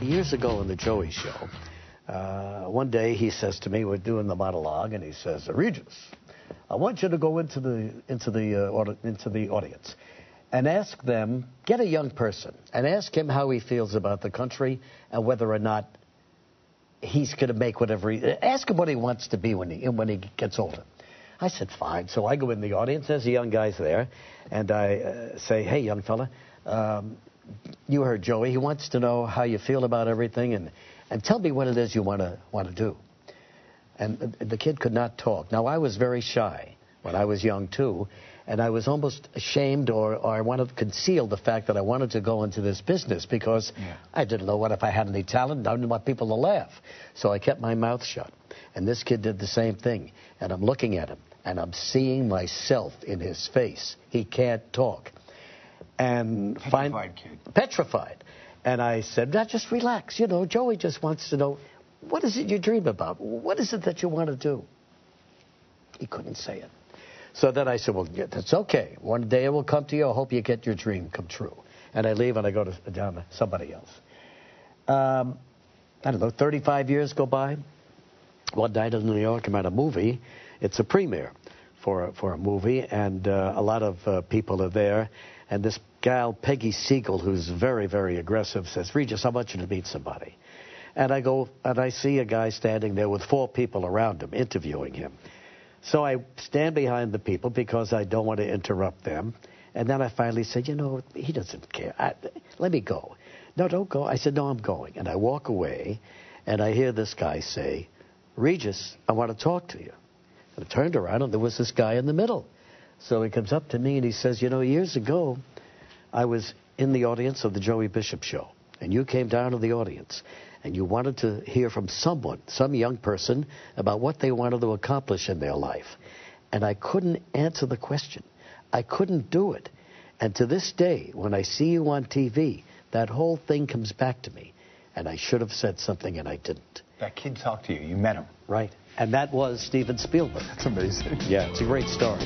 Years ago on the Joey Show, one day he says to me, we're doing the monologue, and he says, Regis, I want you to go into the audience and ask them, get a young person, and ask him how he feels about the country and whether or not he's going to make whatever ask him what he wants to be when he gets older. I said, fine. So I go in the audience. There's the young guys there. And I say, hey, young fella, you heard Joey. He wants to know how you feel about everything. And tell me what it is you want to do. And the kid could not talk. Now, I was very shy when I was young, too. And I was almost ashamed or I wanted to conceal the fact that I wanted to go into this business because I didn't know what if I had any talent. I didn't want people to laugh. So I kept my mouth shut. And this kid did the same thing. And I'm looking at him. And I'm myself in his face. He can't talk. And petrified kid. Petrified. And I said, now just relax. You know, Joey just wants to know, what is it you dream about? What is it that you want to do? He couldn't say it. So then I said, well, that's okay. One day it will come to you. I hope you get your dream come true. And I leave and I go down to somebody else. I don't know, 35 years go by. One night in New York, I'm at a movie. It's a premiere for a movie, and a lot of people are there. And this gal, Peggy Siegel, who's very, very aggressive, says, Regis, I want you to meet somebody. And I go, and I see a guy standing there with 4 people around him, interviewing him. So I stand behind the people because I don't want to interrupt them. And then I finally said, you know, he doesn't care. Let me go. No, don't go. I said, no, I'm going. And I walk away, and I hear this guy say, Regis, I want to talk to you. And I turned around, and there was this guy in the middle. So he comes up to me, and he says, you know, years ago, I was in the audience of the Joey Bishop show, and you came down to the audience, and you wanted to hear from someone, some young person, about what they wanted to accomplish in their life. And I couldn't answer the question. I couldn't do it. And to this day, when I see you on TV, that whole thing comes back to me. And I should have said something, and I didn't. That kid talked to you. You met him. Right. And that was Steven Spielberg. That's amazing. Yeah, it's a great story.